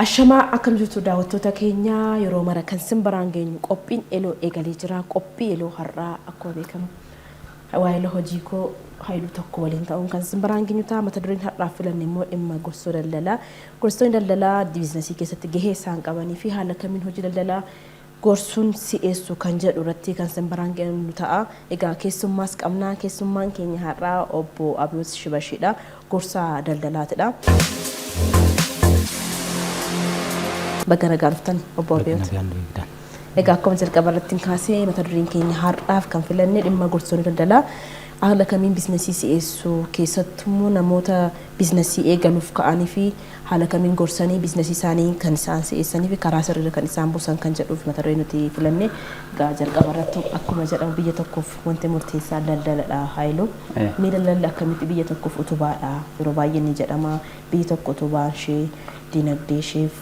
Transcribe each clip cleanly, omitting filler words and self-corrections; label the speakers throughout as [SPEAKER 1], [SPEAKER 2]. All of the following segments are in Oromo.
[SPEAKER 1] Ashamaa akkam jirtu daawwattoota keenya yeroo mara kan simbiraan geenyu qophiin eloo eegalee jira. Qophii eloo har'aa akkuma beekamu waa'ee hojii koo hayluu tokko waliin ta'uun kan simbiraan geenyu ta'a. Mata dureen har'aaf filanne immoo dhimma gorsoo daldalaa. Gorsoonni daldalaa biizinasii keessatti gahee isaan qabanii fi haala kamiin hojii daldalaa gorsuun si'eessu kan jedhu irratti kan simbiraan geenyu ta'a. Egaa keessummaas qabnaa. Keessummaan keenya har'aa obbo Abiyoot Shibashiidha. Gorsaa daldalaatidha. Bagana gaaftan obbo Abiyoot. Egaa akkuma jalqaba irratti kaasee mata dureen keenya har'aaf kan filanne dhimma gorsoonni daldalaa haala kamiin biizinasii si'eessu keessattuu namoota biizinasii eegaluuf ka'anii fi haala kamiin gorsanii biizinasii isaanii kan isaan si'eessanii fi karaa sirriirra kan isaan buusan kan jedhuuf mata duree nuti filanne. Egaa jalqaba irratti akkuma jedhamu biyya tokkoof wanti murteessaa daldaladha haayiluu. Mee daldalli akkamitti biyya tokkoof utubaadha yeroo baay'ee ni jedhama biyyi tokko utubaan ishee dinagdee isheef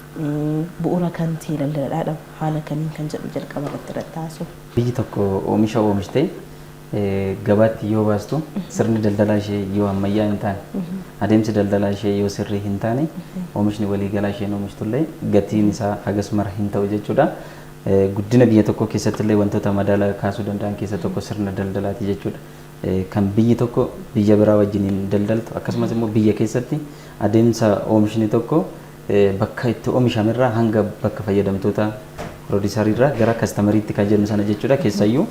[SPEAKER 1] bu'uura kan ta'e daldaladha haala kamiin kan jedhu jalqaba irratti taasisu.
[SPEAKER 2] Biyyi tokko oomisha oomishtee gabaatti yoo baastu sirni daldalaa ishee yoo ammayyaa hin taane adeemsi daldalaa ishee yoo sirrii hin taane oomishni waliigalaa isheen oomishtullee gatiin isaa hagas mara hin ta'u jechuudha. Guddina biyya tokko keessatti illee wantoota madaala kaasuu danda'an keessa tokko sirna daldalaati jechuudha. Kan biyyi tokko biyya biraa wajjiniin daldaltu akkasumas immoo biyya keessatti adeemsa oomishni tokko bakka itti oomishamerraa hanga bakka fayyadamtoota piroodiisariirraa gara kastamariitti kan jennu sana jechuudha. Keessayyuu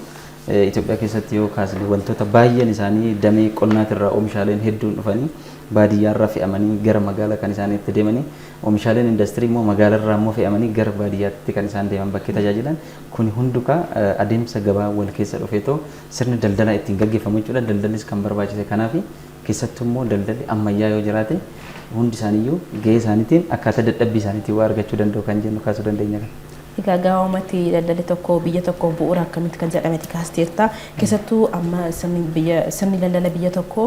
[SPEAKER 2] Itoophiyaa keessatti yoo kaasne wantoota baay'een isaanii damee qonnaatirraa oomishaaleen hedduun dhufanii baadiyyaarraa fe'amanii gara magaalaa kan isaan itti deemanii oomishaaleen industirii immoo magaalaarraa immoo fe'amanii gara baadiyyaatti kan isaan deeman bakkee tajaajilan kun hundukaa adeemsa gabaa wal keessa dhufeetoo sirni daldalaa ittiin gaggeeffamu jechuudha. Daldallis kan barbaachise kanaaf keessattuu immoo daldalli ammayyaa yoo jiraate hundi isaaniiyyuu gahee isaaniitiin akkaataa dadhabbii isaaniitiin waa argachuu danda'u kan jennu kaasuu dandeenya.
[SPEAKER 1] Egaa gaawumatti daldalli tokko biyya tokko bu'uura akkamitti kan jedhametti kaasteerta. Keessattuu amma sirni daldala biyya tokko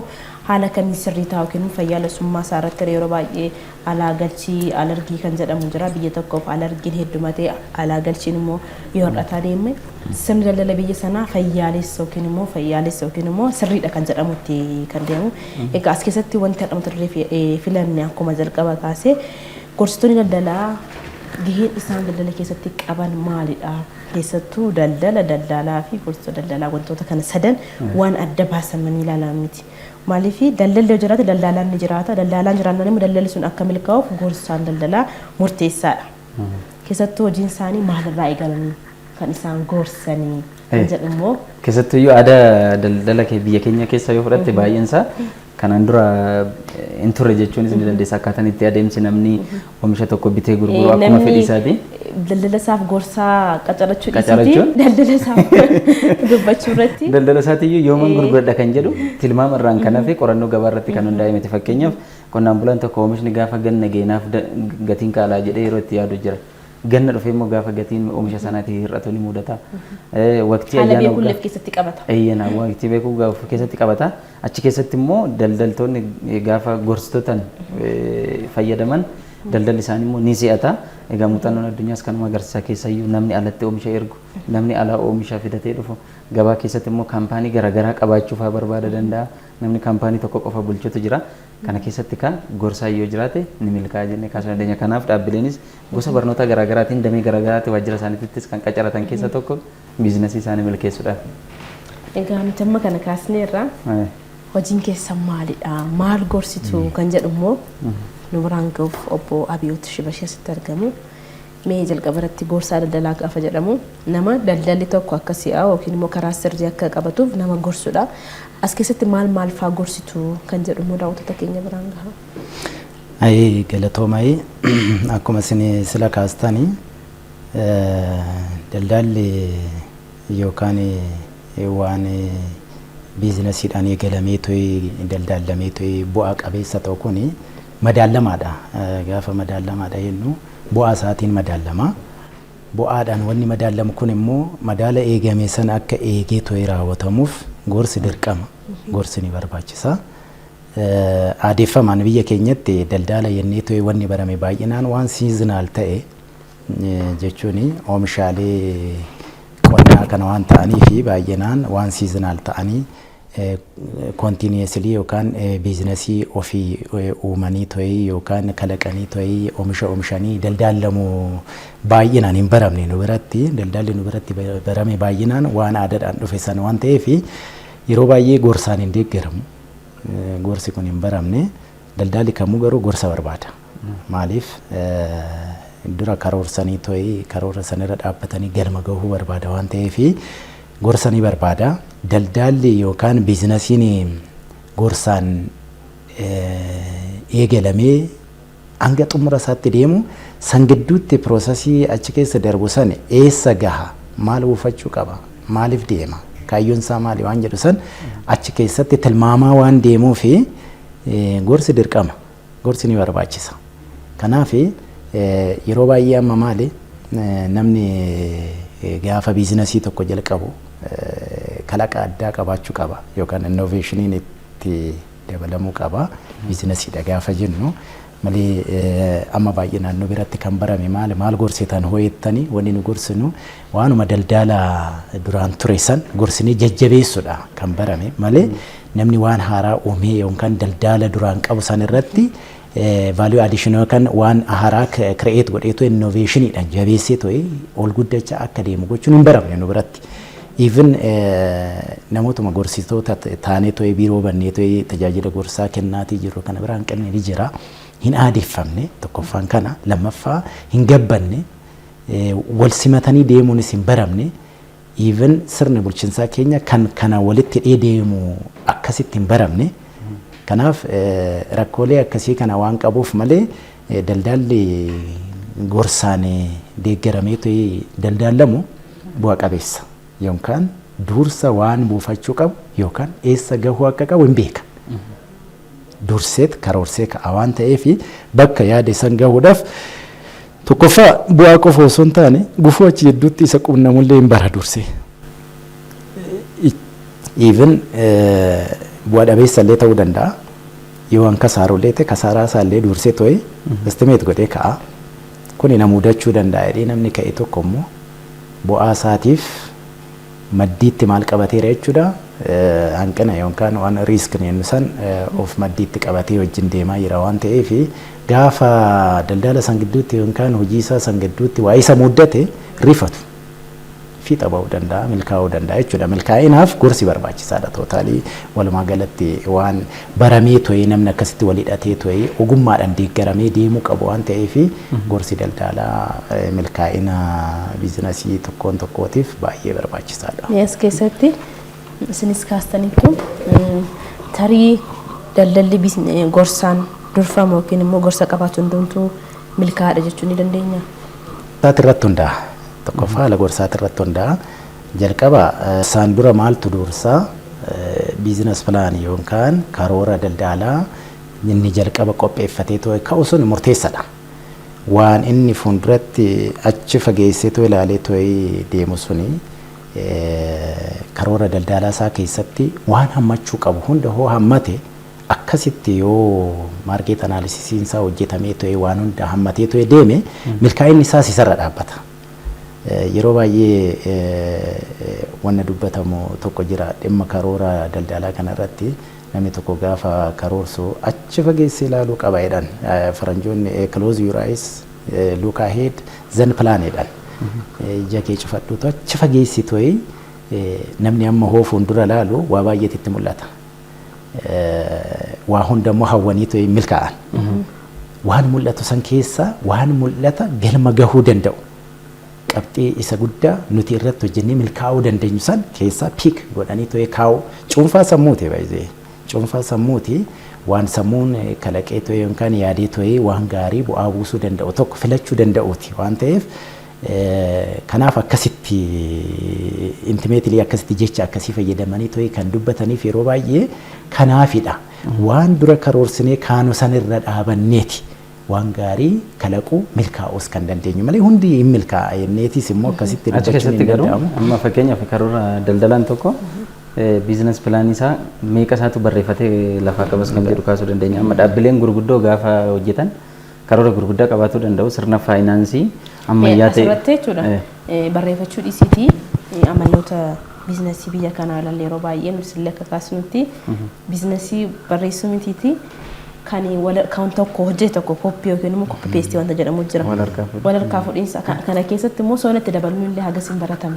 [SPEAKER 1] haala kamiin sirrii taa'u yookiin fayyaalessummaa isaa irratti yeroo baay'ee alaa galchii alargii kan jedhamu jira. Biyya tokkoof alargiin heddumatee alaa galchiin immoo yoo hir'ataa deeme sirni daldala biyya sanaa fayyaalessa yookiin immoo sirriidha kan jedhamutti kan deemu. Egaa as keessatti wanti mata duree filanne akkuma jalqaba kaasee gorsitoonni daldalaa gaheen isaan daldala keessatti qaban maalidha? Keessattuu daldalaa fi gorsitoota daldalaa wantoota kana sadan waan adda baasamanii ilaalaman miti. Maaliif daldalli yoo jiraate daldalaan ni jiraata. Daldalaan jiraannaan immoo daldalli sun akka milkaa'uuf gorsaan daldalaa murteessaadha. Keessattuu hojiin isaanii maalirraa eegalanii kan isaan gorsanii kan jedhu immoo
[SPEAKER 2] keessattuu yoo aadaa daldala biyya keenya keessa yoo fudhatte baay'eensaa kanaan dura hin turre jechuunis ni dandeessa. Akkaataan itti adeemsi namni oomisha tokko bitee gurguru akkuma fedhii isaati.
[SPEAKER 1] Daldala isaaf gorsaa qacarachuu daldala isaaf dubbachuu irratti
[SPEAKER 2] daldala isaatiiyyuu yooman gurguradha kan jedhu tilmaama irraan kan hafe qorannoo gabaa irratti kan hundaa'e miti. Fakkeenyaaf qonnaan bulaan tokko oomishni gaafa ganna geenaaf gatiin qaalaa jedhee yeroo itti yaadu jira. Ganna dhufee immoo gaafa gatiin oomisha sanaatii hir'atu ni mudata. Waqtii ayyaana
[SPEAKER 1] beekuu keessatti qabata.
[SPEAKER 2] Ayyaana waqtii beekuu gaafa keessatti qabata. Achi keessatti immoo daldaltoonni gaafa gorsitootaan fayyadaman daldalli isaanii immoo ni si'ata. Egaa muuxannoon addunyaas kanuma agarsiisa. Keessayyuu namni alatti oomisha ergu namni alaa oomisha fidatee dhufu gabaa keessatti immoo kaampaanii garaagaraa qabaachuuf barbaada danda'a. Namni kaampaanii tokko qofa bulchutu jira. Kana keessatti kan gorsaa yoo jiraate ni milkaa'a jennee kaasuu dandeenya. Kanaaf dhaabbileenis gosa barnoota garaagaraatiin damee garaagaraatti waajjira isaaniittis kan qacaratan keessa tokko biizinasii isaanii milkeessuudhaaf.
[SPEAKER 1] Egaa nuti amma kana kaasneerra hojiin keessan maalidha? Maal gorsitu kan jedhu immoo nu biraan ga'uuf obbo Abiyoot Shibashii asitti argamu. Mee jalqaba irratti gorsaa daldalaa gaafa jedhamu nama daldalli tokko akka si'aa yookiin immoo karaa sirrii akka qabatuuf nama gorsudha. As keessatti maal faa gorsitu kan jedhu immoo daawwattoota keenya biraan gaha.
[SPEAKER 3] Galatoomaayi akkuma isin sila kaastanii daldalli yookaan waan biizinasiidhaan eegalamee daldaalamee bu'aa qabeessa ta'u kuni madaalamaadha. Gaafa madaalamaadha jennu bu'aa isaatiin madaalama. Bu'aadhaan wanni madaalamu kun immoo madaala eegame sana akka eegee raawwatamuuf gorsi dirqama. Gorsi ni barbaachisa. Aadeffamaan biyya keenyatti daldala jennee wanni barame baay'inaan waan siizinaal ta'e jechuun oomishaalee qonnaa kana waan ta'anii fi baay'inaan waan siizinaal ta'anii kontiiniyeesilii yookaan biizinasii ofii uumanii to'ii yookaan kalaqanii to'ii oomishanii daldaallamu baay'inaan hin baramne nu biratti daldaalli nu biratti barame baay'inaan waan aadaadhaan dhufe sana waan ta'eef yeroo baay'ee gorsaan hin deeggaramu. Gorsi kun hin baramne daldaalli kamuu garuu gorsa barbaada. Maaliif dura karoorsanii to'ii karoora sanarra dhaabbatanii galma gahuu barbaada waan ta'eef gorsanii barbaada. Daldaalli yookaan biizinasiin gorsaan eegalamee hanga xumura isaatti deemu san gidduutti piroosesii achi keessa darbu san eessa gaha maal buufachuu qaba maaliif deema kaayyoon isaa maali waan jedhu san achi keessatti tilmaamaa waan deemuu fi gorsi dirqama gorsi ni barbaachisa. Kanaaf yeroo baay'ee amma maali namni gaafa biizinasii tokko jalqabu kalaqa addaa qabaachuu qaba yookaan innoveeshiniin itti dabalamuu qaba biizinasiidha gaafa jennu malee amma baay'ee naannoo biratti kan barame maal gorsitan hooyettanii wanni nu gorsinu waanuma daldala duraan ture san gorsinii jajjabeessuudha kan barame malee namni waan haaraa uumee yookaan daldala duraan qabu san irratti value addition yookaan waan haaraa create godheetu innoveeshiniidhaan jabeessee to'ee ol guddachaa akka deemu gochuun hin baramne nu biratti. Even namootuma gorsitoota taanee to'ee biiroo bannee to'ee tajaajila gorsaa kennaatii jiru kana biraan qabne ni jira. Hin aadeffamne tokkoffaan kana lammaffaa hin gabbanne wal simatanii deemuunis hin baramne. Even sirni bulchiinsaa keenya kan kana walitti hidhee deemu akkasitti hin baramne. Kanaaf rakkoolee akkasii kana waan qabuuf malee daldaalli gorsaan deeggaramee to'ee daldaalamu bu'a qabeessa. Yookaan dursa waan buufachuu qabu yookaan eessa gahuu akka qabu hin beeka. Durseet karoorsee ka'a waan ta'eef bakka yaada san gahuudhaaf tokkoffaa bu'aa qofa osoo hin taane gufuu achi jidduutti isa qunnamullee hin bara dursee. Even bu'aa dhabeessa illee ta'uu danda'a. Yoo an kasaarullee ta'e kasaaraa isaallee dursee to'ee estimeet godhee ka'a. Kuni na mudachuu danda'a jedhee namni ka'e tokko immoo bu'aa isaatiif maddiitti maal qabateera jechuudha hanqina yookaan waan riisk jennu san of maddiitti qabatee wajjin deemaa jira waan ta'eef gaafa daldala san gidduutti yookaan hojii isaa san gidduutti waa isa muddate rifatu fiixa ba'uu danda'a milkaa'uu danda'a jechuudha. Milkaa'inaaf gorsi barbaachisaadha tootaalii walumaa galatti waan baramee to'ee namni akkasitti wal hidhatee to'ee ogummaadhaan deeggaramee deemuu qabu waan ta'eef gorsi daldalaa milkaa'ina biizinasii tokkoon tokkootiif baay'ee barbaachisaadha.
[SPEAKER 1] As keessatti isinis kaastaniitu tarii daldalli gorsaan durfamu yookiin immoo gorsa qabaatu hundumtuu milkaa'aadha jechuu ni dandeenya.
[SPEAKER 3] Taati irratti hundaa'a. Tokkoffaa haala gorsaati irratti hundaa'a. Jalqaba isaan dura maaltu dursaa biizines pilaanii yookaan karoora daldalaa inni jalqaba qopheeffatee to'e ka'u sun murteessaadha. Waan inni fuulduratti achi fageessee to'e ilaalee to'e deemu suni karoora daldalaa isaa keessatti waan hammachuu qabu hunda hoo hammate akkasitti yoo maarkeet anaalisisiin isaa hojjetamee to'e waan hunda hammatee to'e deeme milkaa'inni isaas isarra dhaabbata. Yeroo baay'ee wanna dubbatamu tokko jira dhimma karoora daldalaa kanarratti namni tokko gaafa karoorsu achi fageessee ilaaluu qaba jedhan faranjoonni close your eyes look ahead then plan jedhan ija kee cufadhuutu achi fageessi to'e namni amma hoo fuuldura ilaalu waa baay'eetitti mul'ata. Waa hundammoo hawwanii to'e milkaa'an waan mul'atu san keessa waan mul'ata galma gahuu danda'u. Qabxii isa guddaa nuti irratti hojjennee milkaa'uu dandeenyu san keessaa piik godhanii to'ee kaa'u cuunfaa sammuuti baay'ee cuunfaa sammuuti waan sammuun kalaqee to'ee yookaan yaadee to'ee waan gaarii bu'aa buusuu danda'u tokko filachuu danda'uuti waan ta'eef kanaaf akkasitti intimeetilii akkasitti jecha akkasii fayyadamanii to'ee kan dubbataniif yeroo baay'ee kanaafidha waan dura karoorsinee kaanu san irra dhaabanneeti. Waan gaarii kalaquu milkaa'uus kan dandeenyu malee hundi hin milkaa'a jenneetis immoo akkasitti
[SPEAKER 2] dubbachuun hin danda'amu. Amma fakkeenyaaf karoora daldalaan tokko biizines pilaanii isaa meeqa isaatu barreeffatee lafaa qabas kan jedhu kaasuu dandeenya. Amma dhaabbileen gurguddoo gaafa hojjetan karoora gurguddaa qabaachuu danda'u sirna faayinaansii ammayyaa ta'e.
[SPEAKER 1] Asirratti jechuudha barreeffachuu dhiisitii amaloota biizinasii biyya kanaa ilaallee yeroo baay'ee nuti akka kaasnutti biizinasii barreessuu mitiiti kan kan tokko hojjete tokko koppii yookiin immoo koppii peestii wanta jedhamu jira. Wal harkaa fuudhinsa kana keessatti immoo soonatti dabaluun illee hagas hin baratamu.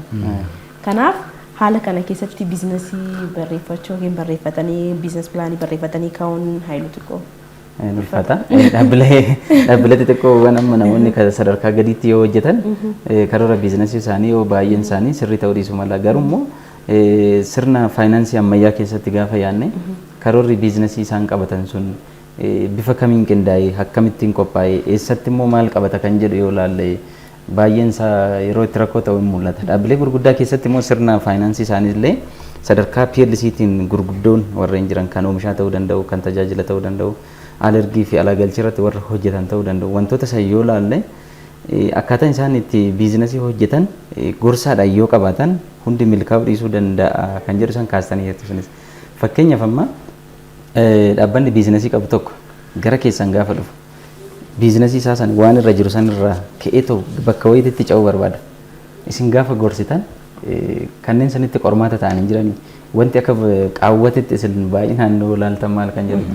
[SPEAKER 1] Kanaaf haala kana keessatti biizinasii barreeffachuu yookiin barreeffatanii biizines pilaanii barreeffatanii kaa'uun haayilu xiqqoo.
[SPEAKER 2] Ulfaata. Dhaabbilee xixiqqoo amma namoonni sadarkaa gadiitti yoo hojjetan karoora biizinasii isaanii yoo baay'een isaanii sirrii ta'uu dhiisuu mala. Garuu immoo sirna faayinaansii ammayyaa keessatti gaafa yaadne karoorri biizinasii isaan qabatan sun bifa kamiin qindaa'ee akkamittiin qophaa'ee eessatti immoo maal qabata kan jedhu yoo ilaalle baay'een isaa yeroo itti rakkoo ta'u hin mul'ata. Dhaabbilee gurguddaa keessatti immoo sirna faayinaansii isaanii illee sadarkaa PLCtiin gurguddoon warreen jiran kan oomishaa ta'uu danda'u kan tajaajila ta'uu danda'u alergii fi alaa galchii irratti warra hojjetan ta'uu danda'u wantoota san yoo ilaalle akkaataan isaan itti biizinasii hojjetan gorsaadhaan yoo qabaatan hundi milkaa'uu dhiisuu danda'a kan jedhu san kaastanii jirtu sunis fakkeenyaaf amma dhaabbanni biizinasii qabu tokko gara keessan gaafa dhufu biizinasii isaa san waan irra jiru san irraa ka'ee ta'u bakka wayiitti ce'uu barbaada. Isin gaafa gorsitan kanneen sanitti qormaata ta'anii jiranii wanti akka qaawwatitti isin baay'inaan ilaaltan maal kan jedhu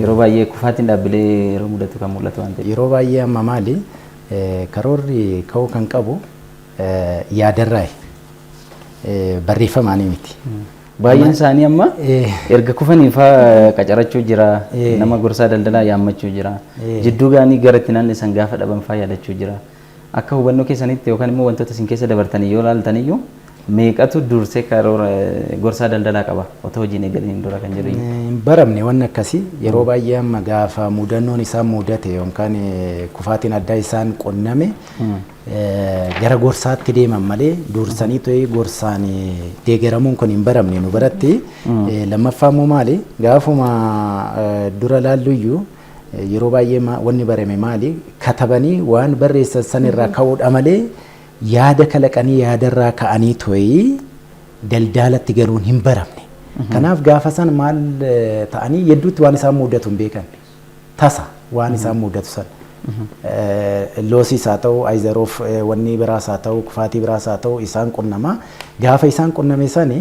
[SPEAKER 2] yeroo baay'ee kufaatiin dhaabbilee yeroo mudatu kan mul'atu waan ta'eef.
[SPEAKER 3] Yeroo baay'ee amma maali karoorri ka'uu kan qabu yaadarraa barreeffamaanii miti.
[SPEAKER 2] Baay'een isaanii amma erga kufanii faa qacarachuu jira nama gorsaa daldalaa yaammachuu jira jidduu gaanii gara itti naannessan gaafa dhaban faa yaadachuu jira akka hubannoo keessanitti yookaan immoo wantoota isin keessa dabartanii yoo ilaaltan iyyuu meeqatu dursee karoora gorsaa daldalaa qaba otoo hojiin eegalanii dura kan jedhu
[SPEAKER 3] hin baramne waan akkasii yeroo baay'ee amma gaafa mudannoon isaan mudate yookaan kufaatiin addaa isaan qonname gara gorsaatti deeman malee dursanii ta'ee gorsaan deegaramuun kun hin baramne nu biratti lammaffaa immoo maali gaafuma dura laalluyyuu yeroo baay'ee wanni barame maali katabanii waan barreessan san irraa ka'uudha malee yaada kalaqanii yaadarraa ka'anii ta'ee daldalatti galuun hin baramne. Kanaaf gaafa san maal ta'anii hedduutti waan isaan mudatu hin beekan tasa waan isaan mudatu san. Loosiis haa ta'u ayizaroof wanni biraas haa ta'u kufaatii biraas haa ta'u isaan qunnama gaafa isaan qunname sani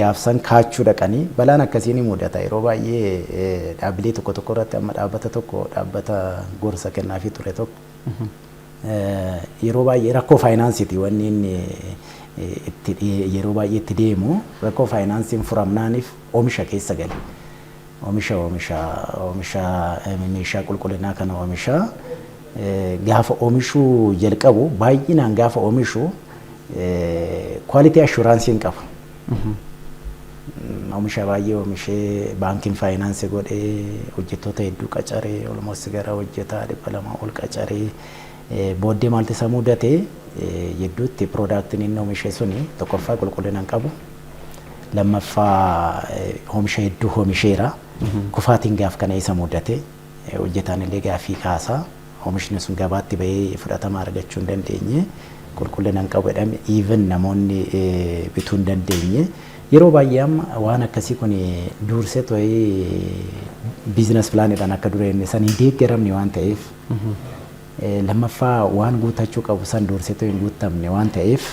[SPEAKER 3] gaafsan kaachuu dhaqanii balaan akkasii ni mudata yeroo baay'ee dhaabbilee tokko tokko irratti amma dhaabbata gorsa kennaafii ture tokko yeroo baay'ee rakkoo faayinaansiiti wanni inni yeroo baay'ee itti deemu rakkoo faayinaansiin furamnaaniif oomisha keessa gali. Oomisha meeshaa qulqullinaa kana oomisha gaafa oomishuu jalqabu baay'inaan gaafa oomishu quality assurance hin qabu. Oomisha baay'ee oomishee baankiin faayinaansii godhee hojjettoota hedduu qacaree almost gara hojjetaa 200 ol qacaree booddee maalti isa mudate hedduutti piroodaaktiin inni oomishe suni tokkoffaa qulqullina hin qabu. Lammaffaa oomisha hedduu oomisheera. Kufaatiin gaaf kana isa mudate hojjetaan illee gaafii kaasaa oomishni sun gabaatti bahee fudhatama argachuu hin dandeenye qulqullina hin qabu jedhame even namoonni bituu hin dandeenye yeroo baay'ee amma waan akkasii kun dursee ta'ee biizines pilaaniidhaan akka dureen san hin deeggaramne waan ta'eef lammaffaa waan guutachuu qabu san dursee ta'ee hin guutamne waan ta'eef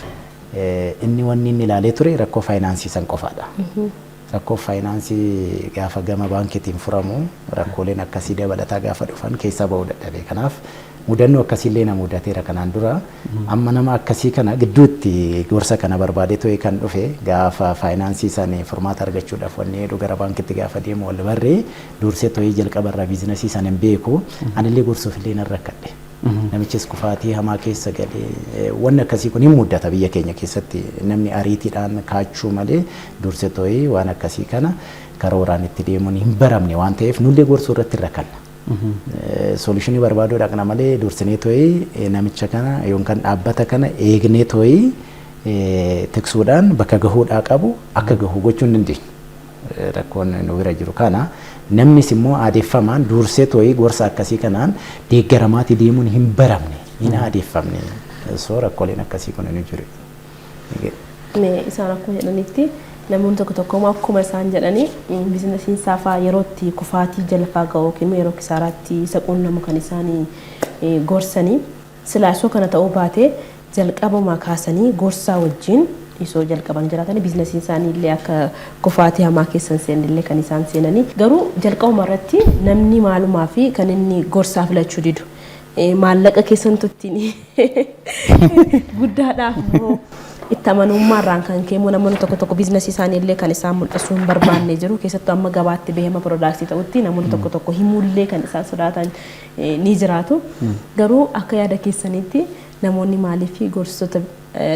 [SPEAKER 3] inni wanni inni ilaalee ture rakkoo faayinaansii san qofaadha. Rakkoo faayinaansii gaafa gama baankiitiin furamu rakkooleen akkasii dabalataa gaafa dhufan keessaa bahuu dadhabe. Kanaaf mudannoo akkasiillee na mudateera kanaan dura amma nama akkasii kana gidduutti gorsa kana barbaadee ta'e kan dhufe gaafa faayinaansii san furmaata argachuudhaaf wanni heduu gara baankiitti gaafa deemu wal barree dursee ta'ee jalqabarraa biizinasii san hin beeku anillee gorsuuf illee nan rakkadhe. Namichis kufaatii hamaa keessa galee wanni akkasii kun hin mudata biyya keenya keessatti namni ariitiidhaan kaachuu malee dursee ta'ee waan akkasii kana karooraan itti deemuun hin baramne waan ta'eef nullee gorsuu irratti rakkanna. Solutionii barbaaduu dhaqna malee dursinee ta'ee namicha kana yookaan dhaabbata kana eegnee ta'ee tiksuudhaan bakka gahuudhaa qabu akka gahu gochuu hin dandeenyu. Rakkoon nu bira jiru kana namnis immoo aadeffamaan dursee ta'ee gorsa akkasii kanaan deeggaramaatti deemuun hin baramne hin aadeffamne soo rakkooleen akkasii kun ni jiru.
[SPEAKER 1] Isaan akkuma jedhanitti namoonni tokko tokko akkuma isaan jedhanii biizinasiin saafaa yerootti kufaatii jalfaa ga'u yookiin yeroo kisaaraatti isa qunnamu kan isaanii gorsanii silaasoo kana ta'uu baate jalqabuma kaasanii gorsaa wajjin isoo jalqaban jiraatanii biizinasiin isaanii illee akka kufaatii hamaa keessan seenillee kan isaan seenanii garuu jalqabuma irratti namni maalumaa fi kan inni gorsaa filachuu didu maallaqa keessan tuttiin guddaadhaaf itti amanummaarraan kan keemu namoonni tokko biizinasii isaanii illee kan isaan mul'isuu hin barbaanne jiru keessattuu amma gabaatti beekama piroodaaktii ta'utti namoonni tokko himuullee kan isaan sodaatan ni jiraatu garuu akka yaada keessanitti namoonni maaliif gorsitoota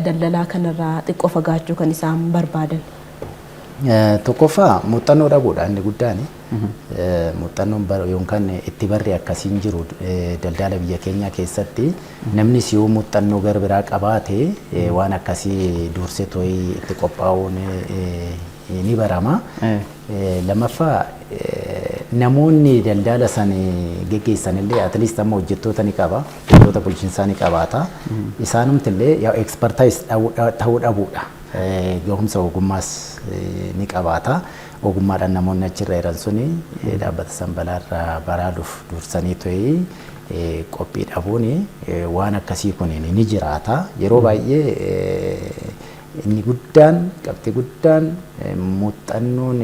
[SPEAKER 1] daldalaa kanarraa xiqqoo fagaachuu kan isaan barbaadan?
[SPEAKER 3] Tokkoffaa muuxannoo dhabuudha inni guddaan muuxannoon yookaan itti barri akkasiin jiru daldala biyya keenya keessatti namni siyoo muuxannoo gara biraa qabaate waan akkasii dursee tooyi itti qophaa'uun ni barama. Lammaffaa namoonni daldala san geggeessan illee atleast amma hojjettoota ni qaba hojjettoota bulchiinsaa ni qabaata isaanumti illee yaa ekspertaayis ta'uu dhabuudha. Gahumsa ogummaas ni qabaata ogummaadhaan namoonni achirra jiran suni dhaabbata san balaarraa baraaruuf dursanii to'ee qophii dhabuun waan akkasii kun ni jiraata yeroo baay'ee inni guddaan qabxii guddaan muuxannoon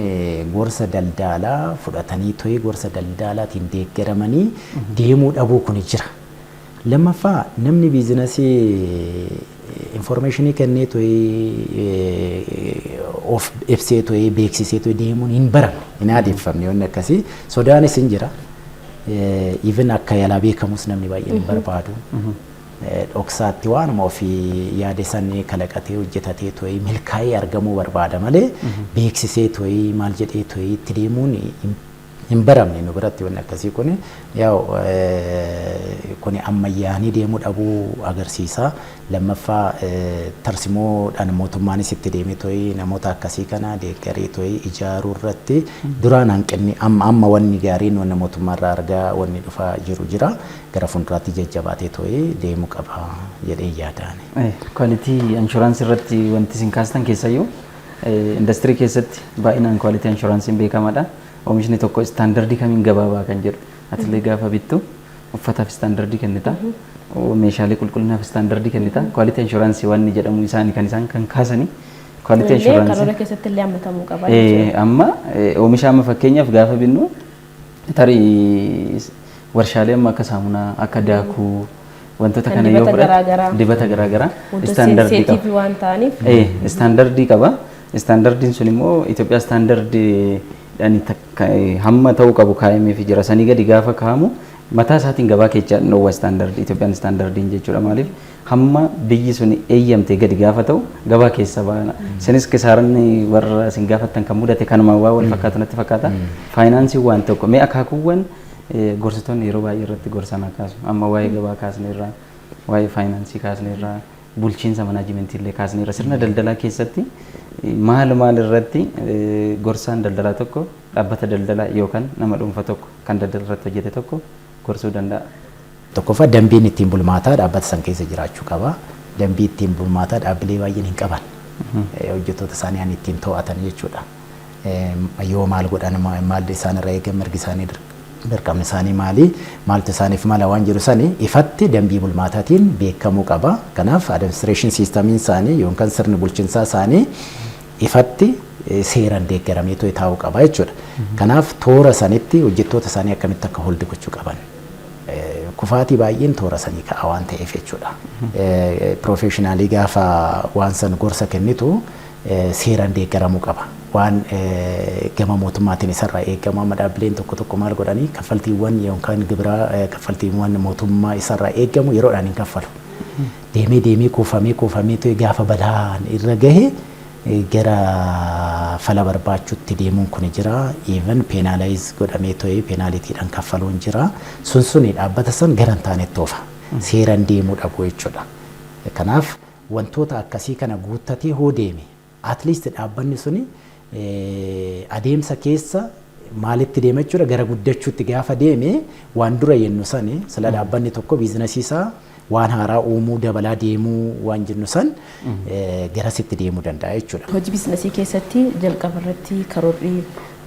[SPEAKER 3] gorsa daldalaa fudhatanii to'ee gorsa daldalaatiin deeggaramanii deemuu dhabuu kun jira. Lammaffaa namni biizinasii informationii kennee to'ee of ibsee to'ee beeksisee to'ee deemuun hin baramne hin adeeffamne yoonni akkasii sodaanis hin jira. Even akka yaalaa beekamus namni baay'een hin barbaadu. Dhoksaatti waanuma ofii yaade sannee kalaqatee hojjetatee to'ee milkaa'ee argamuu barbaada malee beeksisee to'ee maal jedhee to'ee itti deemuun hin baramne nu biratti wanni akkasii kun kun ammayyaanii deemuu dhabuu agarsiisa. Lammaffaa tarsiimoodhaan mootummaanis itti deemee to'ee namoota akkasii kana deeggaree to'ee ijaaruu irratti duraan hanqinni amma wanni gaariin wanni mootummaarraa argaa wanni dhufaa jiru jira gara fuulduraatti jajjabaatee to'ee deemuu qaba jedhee yaadaan.
[SPEAKER 2] Kwaalitii inshuraansii irratti wanti isin kaastan keessayyuu industirii keessatti baay'inaan kwaalitii inshuraansiin beekamaadha. Oomishni tokko istaandardii kamiin gabaabaa kan jedhu atilee gaafa bittu uffataaf istaandardii kennita meeshaalee qulqullinaaf istaandardii kennita kwaalitii inshuraansii wanni jedhamu isaanii kan isaan kan kaasanii kwaalitii inshuraansii
[SPEAKER 1] karoora keessatti illee hammatamuu qaba.
[SPEAKER 2] Amma oomisha amma fakkeenyaaf gaafa binnu tarii warshaalee amma akka saamunaa akka daakuu wantoota kana yoo fudhate dibata garaagaraa istaandardii qaba
[SPEAKER 1] waan ta'aniif
[SPEAKER 2] istaandardii qaba. Istaandardiin sun immoo Itoophiyaa istaandardii hamma ta'uu qabu kaa'amee fi jira sanii gadi gaafa kaa'amu mataa isaatiin gabaa keessa dhoowwa istaandardii Itoophiyaan istaandardiin jechuudha maaliif hamma biyyi sun eeyyamte gadi gaafa ta'u gabaa keessa baana isinis kisaaran warra isin gaafattan kan mudate kanuma waa wal fakkaatu natti fakkaata faayinaansii waan tokko mee akaakuuwwan gorsitoonni yeroo baay'ee irratti gorsan akkaasu amma waa'ee gabaa kaasneerraa waa'ee faayinaansii kaasneerraa bulchiinsa manaajimentii illee kaasneerra sirna daldalaa keessatti maal irratti gorsaan daldalaa tokko dhaabbata daldalaa yookaan nama dhuunfaa tokko kan daldala irratti hojjete tokko gorsuu danda'a.
[SPEAKER 3] Tokkoffaa dambiin ittiin bulmaataa dhaabbata san keessa jiraachuu qaba. Dambii ittiin bulmaataa dhaabbilee baay'een hin qaban. Hojjettoota isaanii aan ittiin to'atan jechuudha. Yoo maal godhan maal isaanirraa eegan mirgi isaanii dirqamni isaanii maali maaltu isaaniif mala waan jiru sani ifatti dambii bulmaataatiin beekamuu qaba. Kanaaf administration systemiin isaanii yookaan sirni bulchiinsaa isaanii ifatti seeraan deeggaramee taa'uu qaba jechuudha. Kanaaf toora sanitti hojjettoota isaanii akkamitti akka holdi gochuu qaban. Kufaatii baay'een toora sanii ka'a waan ta'eef jechuudha. Professionaalii gaafa waan san gorsa kennitu seeraan deeggaramuu qaba. Waan gama mootummaatiin isarraa eegamu amma dhaabbileen tokko maal godhanii kaffaltiiwwan yookaan gibiraa kaffaltiiwwan mootummaa isarraa eegamu yeroodhaan hin kaffalu. Deemee kuufamee gaafa balaan irra gahe gara fala barbaachuutti deemuun kun jira. Even penalize godhamee penalitiidhaan kaffaluun jira. Suni dhaabbata san gara hin taanetti oofa. Seeraan deemuu dhabu jechuudha. Kanaaf wantoota akkasii kana guuttatee hoo deeme at least dhaabbanni suni adeemsa keessa maalitti deema jechuudha gara guddachuutti gaafa deeme waan dura yennu sani sila dhaabbanni tokko biizinasii isaa waan haaraa uumuu dabalaa deemuu waan jennu san garasitti deemuu danda'a jechuudha.
[SPEAKER 1] Hojii biizinasii keessatti jalqaba irratti karoorri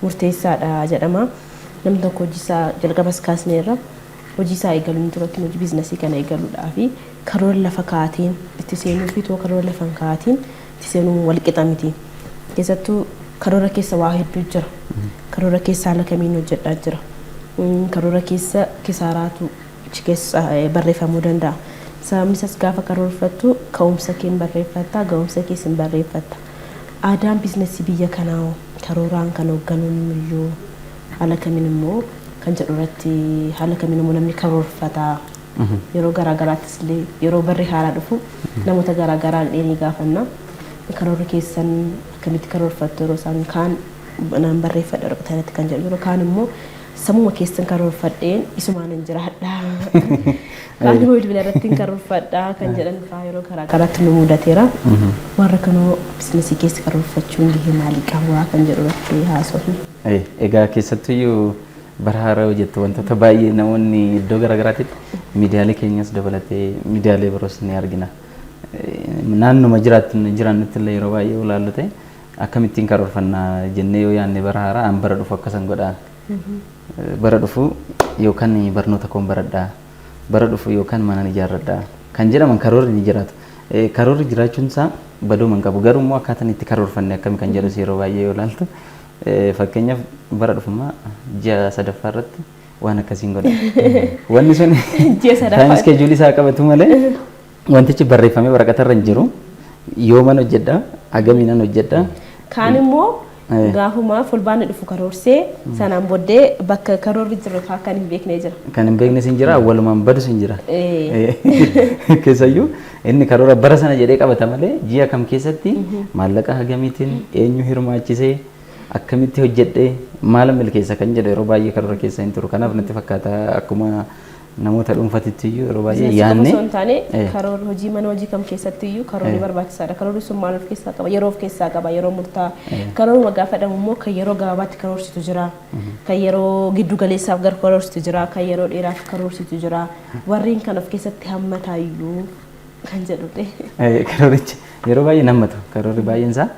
[SPEAKER 1] murteessaadha jedhama. Namni tokko hojii isaa jalqabas kaasneerra hojii isaa eegaluun duratti hojii biizinasii kana eegaluudhaa fi karoora lafa kaa'atiin itti seenuu fi karoora lafa kaa'atiin itti seenuu wal qixa miti. Keessattuu karoora keessa waa hedduu jira. Karoora keessa haala kamiin hojjedhaa jira. Karoora keessa kisaaraatu keessa barreeffamuu danda'a. Sababni isaas gaafa karoorfattu ka'umsa kee barreeffatta, ga'umsa kees barreeffatta. Aadaan biizinasii biyya kanaa karooraan kan hoogganuun iyyuu haala kamiin immoo kan jedhu irratti haala kamiin immoo namni karoorfata. Yeroo garaagaraattis illee yeroo barri haaraa dhufu namoota garaagaraa dheenii gaafanna. Karoora keessan akkamitti karoorfattu yeroo isaan kaan naan barreeffadha dhaqxanitti kan jedhu yeroo kaan immoo sammuma keessan karoorfadheen isumaan hin jiraadha. Kaan immoo bilbila irratti hin karoorfadha kan jedhan fa'aa yeroo garaagaraatti nu mudateera. Warra kanoo biizinasii keessa karoorfachuun gahee maalii qaba kan jedhu irratti haasofna.
[SPEAKER 2] Egaa keessattuyyuu bara haaraa hojjettu wantoota baay'ee namoonni iddoo garaagaraatti miidiyaalee keenyas dabalatee miidiyaalee biroos ni argina. Naannuma jiraannutti illee yeroo baay'ee olaallu ta'e akkamittiin karoorfannaa jennee yoo yaadne bara haaraa an bara dhufu akkasan godhaa. Bara dhufu yookaan barnoota koon baradhaa. Bara dhufu yookaan mana ijaarradhaa. Kan jedhaman karoorri ni jiraatu. Karoorri jiraachuun isaa baduu man qabu. Garuu immoo akkaataan itti karoorfanne akkami kan jedhus yeroo baay'ee yoo ilaaltu fakkeenyaaf bara dhufumaa ji'a sadaffaa irratti waan akkasiin godha. Wanni sun taayim iskeejuulii isaa qabatu malee wantichi barreeffamee waraqatarra hin jiru. Yoo mana hojjedhaa, agamiinan hojjedhaa.
[SPEAKER 1] Kaan immoo gaafuma fulbaanni dhufu karoorsee sanaan booddee bakka karoorri jiru kan hin beekne jira.
[SPEAKER 2] Kan hin beekne sin jira, awwalumaan badus hin jira. Keessayyuu inni karoora bara sana jedhee qabata malee ji'a kam keessatti maallaqa hagamiitiin eenyu hirmaachisee akkamitti hojjedhee maala milkeessa kan jedhu yeroo baay'ee karoora keessa hin turu. Kanaaf natti fakkaata akkuma namoota dhuunfatitti iyyuu yeroo baay'ee yaadne
[SPEAKER 1] karoora hojii mana hojii kam keessatti iyyuu karoorri barbaachisaadha. Karoorri sun maal of keessaa qaba? Yeroo of keessaa qaba, yeroo murtaa'aa. Karooruma gaafa dhamu immoo kan yeroo gabaabaatti karoorsitu jira, kan yeroo giddu galeessaaf gar karoorsitu jira, kan yeroo dheeraaf karoorsitu jira. Warreen kan of keessatti hammataa iyyuu kan jedhudha.
[SPEAKER 2] Karoorichi yeroo baay'ee hammatu. Karoorri baay'een isaa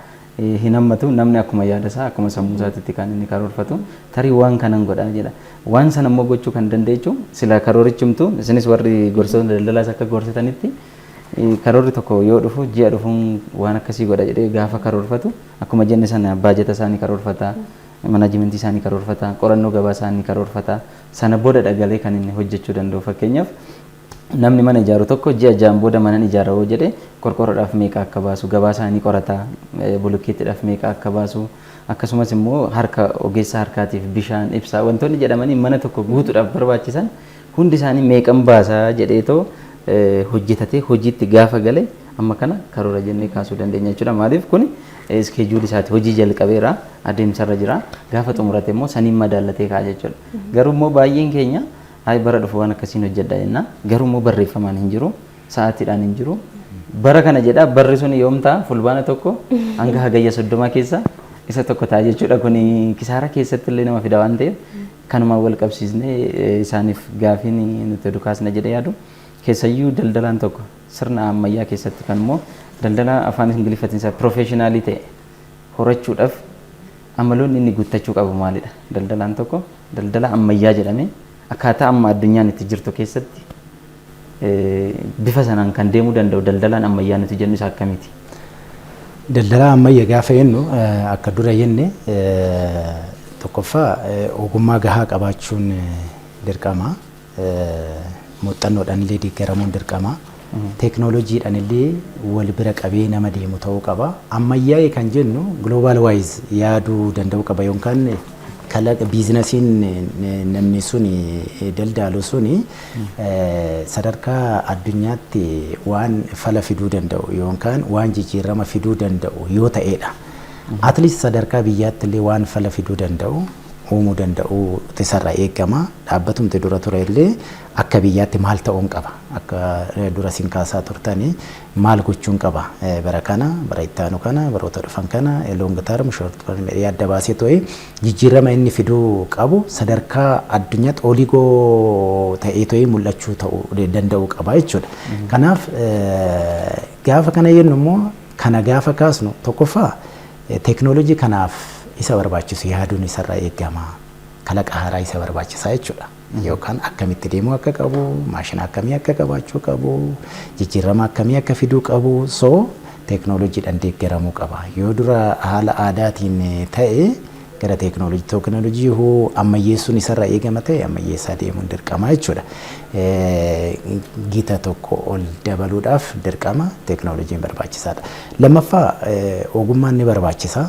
[SPEAKER 2] hin hammatu. Namni akkuma yaada isaa akkuma sammuu isaatitti kan inni karoorfatu tarii waan kanan godhaa jedha. Waan sana immoo gochuu kan dandeechu sila karoorichumtu isinis warri gorsitoonni daldalaas akka gorsitanitti karoorri tokko yoo dhufu ji'a dhufuun waan akkasii godha jedhee gaafa karoorfatu akkuma jenne sana baajeta isaanii karoorfata, manaajimentii isaanii karoorfata, qorannoo gabaa isaanii karoorfata. Sana booda dhagalee kan inni hojjechuu danda'u. Fakkeenyaaf namni mana ijaaru tokko ji'a ja'an booda mana ijaara yoo jedhe qorqorroodhaaf meeqa akka baasu, gabaa isaanii qorata, bulukkeettiidhaaf meeqa akka baasu, akkasumas immoo harka ogeessa harkaatiif bishaan, ibsaa wantoonni jedhamanii mana tokko guutuudhaaf barbaachisan hundi isaanii meeqan baasaa jedheetoo hojjetatee hojiitti gaafa gale amma kana karoora jennee kaasuu dandeenya jechuudha. Maaliif kun iskeejuulii isaati hojii jalqabeera adeemsarra jira gaafa xumurate immoo saniin madaallatee kaa'a jechuudha. Garuu immoo baay'een keenya hayi bara dhufu waan akkasiin hojjedha jenna. Garuu immoo barreeffamaan hin jiru, sa'aatiidhaan hin jiru. Bara kana jedha barri sun yoom ta'a fulbaana tokko hanga hagayya 30 keessa isa tokko ta'a jechuudha. Kun kisaara keessatti illee nama fida waan ta'eef kanuma wal qabsiisnee isaaniif gaafiin nuti dukaasna jedhee yaadu. Keessayyuu daldalaan tokko sirna ammayyaa keessatti kan immoo daldala afaan ingiliffaatiin isaa professionaalii ta'e horachuudhaaf amaloonni inni guuttachuu qabu maalidha? Daldalaan tokko daldala ammayyaa jedhame akkaataa amma addunyaan itti jirtu keessatti bifa sanaan kan deemuu danda'u daldalaan ammayyaa nuti jennu isa akkamiiti?
[SPEAKER 3] Daldala ammayyaa gaafa jennu akka dura jenne tokkoffaa ogummaa gahaa qabaachuun dirqama. Muuxannoodhaan illee deeggaramuun dirqama. Teeknooloojiidhaan illee wal bira qabee nama deemu ta'uu qaba. Ammayyaa'ee kan jennu global wise yaaduu danda'uu qaba yookaan kalaqa biizinasiin namni sun daldalu suni sadarkaa addunyaatti waan fala fiduu danda'u yookaan waan jijjiirama fiduu danda'u yoo ta'edha. At least sadarkaa biyyaatti illee waan fala fiduu danda'u uumuu danda'u isarraa eegama. Dhaabbatumti dura ture illee akka biyyaatti maal ta'uun qaba? Akka dura siin kaasaa turtanii maal gochuun qaba? Bara kana, bara ittaanu kana, baroota dhufan kana, long term, short term yaadda baasee ta'ee jijjiirama inni fiduu qabu sadarkaa addunyaatti oligoo ta'ee ta'ee mul'achuu ta'uu danda'u qaba jechuudha. Kanaaf gaafa kana jennu immoo kana gaafa kaasnu tokkoffaa teeknooloojii kanaaf isa barbaachisu yaaduun isarraa eegama. Kalaqa haaraa isa barbaachisaa jechuudha. Yookaan akkamitti deemuu akka qabu, maashina akkamii akka qabaachuu qabu, jijjiirama akkamii akka fiduu qabu. So teeknooloojiidhaan deeggaramuu qaba. Yoo dura haala aadaatiin ta'e gara teeknooloojii hoo ammayyeessuun isarraa eegama ta'e ammayyeessaa deemuun dirqama jechuudha. Gita tokko ol dabaluudhaaf dirqama teeknooloojiin barbaachisaadha. Lammaffaa ogummaan ni barbaachisa.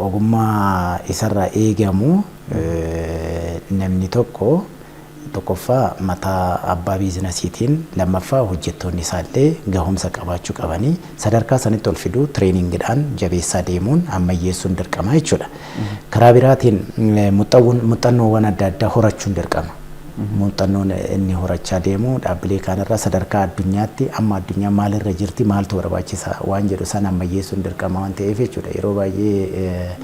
[SPEAKER 3] Ogummaa isarraa eegamu namni tokkoffaa mataa abbaa biizinasiitiin lammaffaa hojjettoonni isaallee gahumsa qabaachuu qabanii sadarkaa sanitti ol fiduu tireeningiidhaan jabeessaa deemuun ammayyeessuun dirqama jechuudha. Karaa biraatiin muuxannoowwan adda addaa horachuun dirqama. Muuxannoon inni horachaa deemu dhaabbilee kanarraa sadarkaa addunyaatti amma addunyaan maalirra jirti maaltu barbaachisa waan jedhu san ammayyeessuun dirqama waan ta'eef jechuudha. Yeroo baay'ee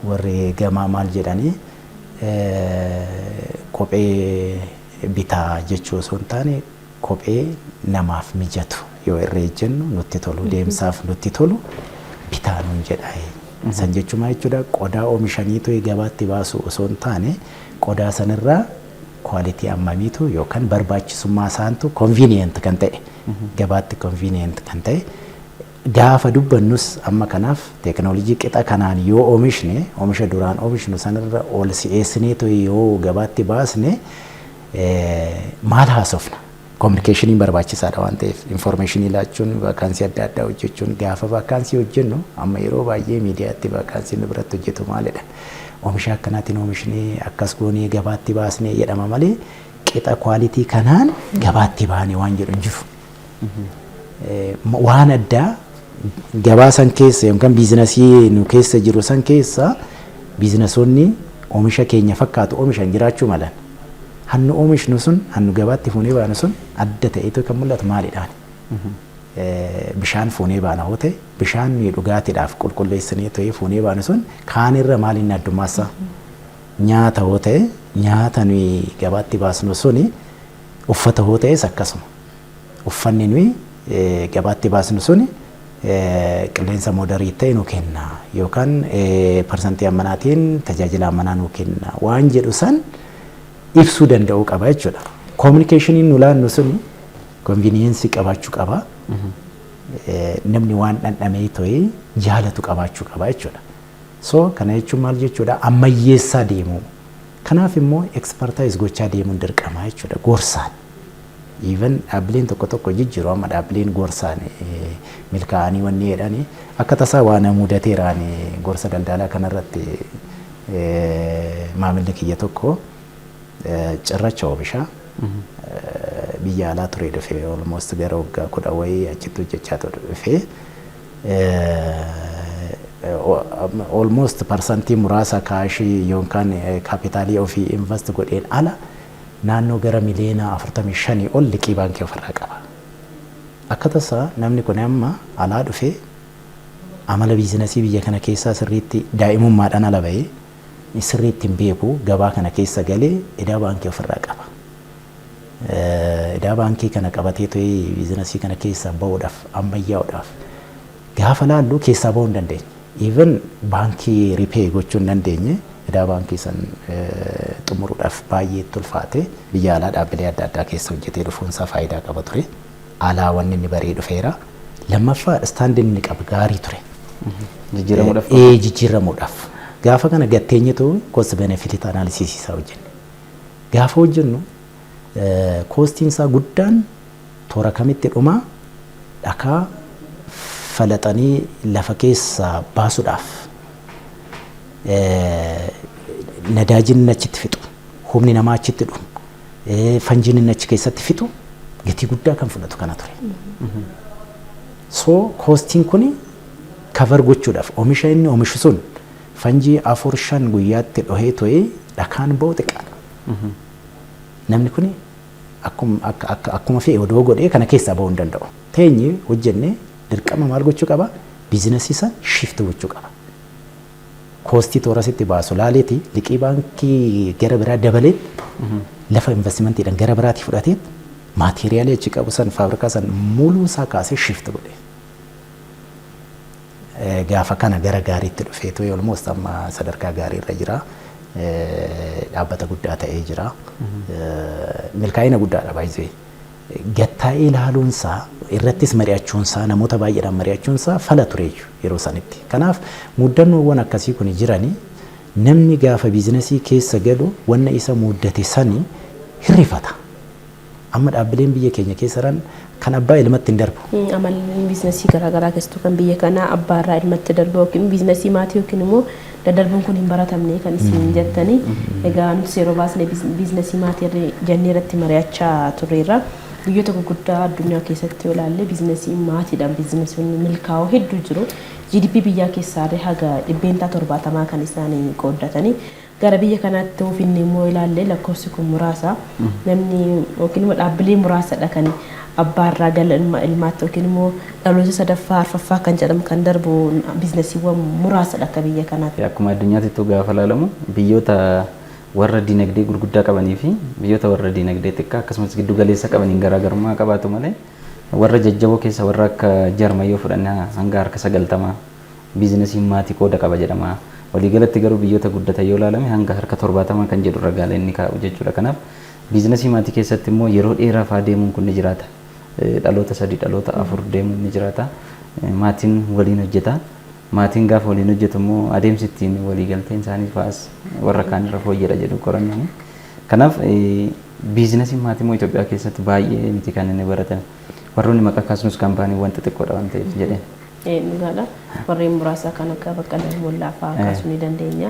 [SPEAKER 3] warri gamaa maal jedhanii kophee bitaa jechuu osoo hin taane kophee namaaf mijatu yoo irree jennu nutti tolu deemsaaf nutti tolu bitaa nuun jedha. San jechuun jechuudha qodaa oomishaniitu gabaatti baasu osoo hin taane qodaa sanirraa kwalitii ammamiitu yookaan barbaachisummaa isaantu convenient kan ta'e gabaatti convenient kan ta'e gaafa dubbannus amma kanaaf teeknooloojii qixa kanaan yoo oomishne oomisha duraan oomishnu sanirra ol si'eessineetu yoo gabaatti baasne maal haasofna kominikeeshiniin barbaachisaadha waan ta'eef infoormeeshinii laachuun vaakaansii adda addaa hojjechuun gaafa vaakaansii hojjennu amma yeroo baay'ee miidiyaatti vaakaansii nu biratti hojjetu maalidha oomisha akkanaatiin oomishnee akkas goonee gabaatti baasnee jedhama malee qixa kwaalitii kanaan gabaatti baane waan jedhu hin jiru. Waan addaa gabaa san keessa yookaan biizinasii nu keessa jiru san keessa biizinasoonni oomisha keenya fakkaatu oomishan jiraachuu malan. Hannu oomishnu sun hannu gabaatti fuunee baanu sun adda ta'eetu kan mul'atu maalidhaan? Bishaan fuunee baana hoo ta'e bishaan dhugaatiidhaaf qulqulleessinee ta'ee fuunee baanu sun kaanirra maaliin addummaassa? Nyaata hoo ta'e nyaata nuyi gabaatti baasnu suni uffata hoo ta'es akkasuma. Uffanni nuyi gabaatti baasnu suni qilleensa moodarii ta'e nu kenna yookaan parsantii ammanaatiin tajaajila ammanaa nu kenna waan jedhu san ibsuu danda'uu qaba jechuudha. Kominikeeshiniin nu laannu suni konviniyeensii qabaachuu qaba. Namni waan dhandhamee ta'e jaalatu qabaachuu qaba jechuudha. So kana jechuun maal jechuudha ammayyeessaa deemuu. Kanaaf immoo ekspertaayiz gochaa deemuun dirqama jechuudha gorsaan. Even dhaabbileen tokko jijjiiru amma dhaabbileen gorsaan milkaa'anii wanni jedhanii akka tasaa waan mudateeraan gorsa daldalaa kanarratti maamilli kiyya tokko cirracha oomisha biyya alaa ture dhufee almost gara waggaa 10 wayii achitti hojjechaa dhufe almost parsantii muraasa kaashii yookaan kaapitaalii ofii invest godheen ala naannoo gara miliyoona 45 ol liqii baankii ofirraa qaba. Akka tasaa namni kun amma alaa dhufee amala biizinasii biyya kana keessaa sirriitti daa'imummaadhaan ala bahee sirriitti hin beeku gabaa kana keessa galee idaa baankii ofirraa qaba. Idaa baankii kana qabatee ta'ee biizinasii kana keessaa bahuudhaaf ammayyaa'uudhaaf gaafa laallu keessaa bahuu hin dandeenye. Even baankii ripee gochuu hin dandeenye idaa baankii san xumuruudhaaf baay'ee ulfaate biyya alaa dhaabbilee adda addaa keessa hojjetee dhufuunsaa faayidaa qaba ture. Alaa wanni inni baree dhufeera. Lammaffaa istaandiin inni qabu gaarii ture. Jijjiiramuudhaaf. Gaafa kana gatteenyetu cost benefit analysis isaa hojjenne. Gaafa hojjennu koostiin isaa guddaan toora kamitti dhuma dhakaa falaxanii lafa keessaa baasuudhaaf nadaajin achitti fixu humni namaa achitti dhumu fanjiin achi keessatti fixu gatii guddaa kan fudhatu kana ture. So koostiin kuni cover gochuudhaaf oomisha inni oomishu sun fanjii 4-5 guyyaatti dhohee to'ee dhakaan bahu xiqqaadha. Namni kuni akkuma fe'e odoo godhee kana keessaa bahuu hin danda'u. Teenye hojjenne dirqama maal gochuu qaba? Biizinasii san shift gochuu qaba. Koostii toorasitti baasu laaleeti liqii baankii gara biraa dabalee lafa investimentiidhaan gara biraatti fudhatee maateeriyaalii achi qabu san faabrikaa san muluu isaa kaasee shift godhe. Gaafa kana gara gaariitti dhufeetu almost amma sadarkaa gaariirra jira. Dhaabbata guddaa ta'ee jira. Milkaa'ina guddaadha baay'ee. gattaa'ee ilaaluunsaa irrattis mari'achuunsaa namoota baay'eedhaan mari'achuunsaa fala tureeyyu yeroo sanitti. Kanaaf muddannoowwan akkasii kun jiranii namni gaafa biizinasii keessa galu wanna isa muddate sanii hirrifata. Amma dhaabbileen biyya keenya keessa jiran kan abbaa ilmatti hin darbu.
[SPEAKER 1] Amalli biizinasii garaagaraa keessattuu kan biyya kanaa abbaarraa ilmatti darbu yookiin biizinasii maatii yookiin immoo daddarbuun kun hin baratamne kan isin jettanii egaa nuti yeroo baasnee biizinasii maatii jennee irratti mari'achaa turreerra. Biyyoota gurguddaa addunyaa keessatti yoo ilaalle biizinasii maatiidhaan biizinasiin milkaa'oo hedduu jiru. GDP biyyaa keessaa haga 70% kan isaanii qooddatanii gara biyya kanaatti ofiin immoo ilaalle lakkoofsi kun muraasa namni yookiin immoo dhaabbilee muraasadha kan abbaarraa gala ilmaatti yookiin immoo dhaloota sadaffaa arfaffaa kan jedhamu kan darbu biizinasiiwwan muraasadha akka biyya kanaatti.
[SPEAKER 2] Akkuma addunyaatti gaafa ilaalamu biyyoota warra dinagdee gurguddaa qabanii fi biyyoota warra dinagdee xiqqaa akkasumas giddu galeessa qabaniin garaagarummaa qabaatu malee warra jajjaboo keessa warra akka Jarman yoo fudhanne hanga harka 90 biizinasiin maatii qooda qaba jedhama. Waliigalatti garuu biyyoota guddatan yoo ilaalame hanga harka 70 kan jedhu ragaala inni kaa'u jechuudha. Kanaaf biizinasii maatii keessatti immoo yeroo dheeraa faa deemuun kun ni jiraata. Dhaloota 3 dhaloota 4 deemuun ni jiraata. Maatiin waliin hojjeta. Maatiin gaafa waliin hojjetu immoo adeemsi ittiin waliigalteen isaanii fa'aas warra kaan irra fooyyedha jedhu qorannoon. Kanaaf biizinasiin maatii immoo Itoophiyaa keessatti baay'ee miti kan inni baratame. Warroonni maqaa kaasnus kaampaaniiwwan xixiqqoodha waan ta'eef jedheen.
[SPEAKER 1] Dhugaadha. Warreen muraasa kan akka Baqqalaa Mollaa fa'aa kaasuu ni dandeenya.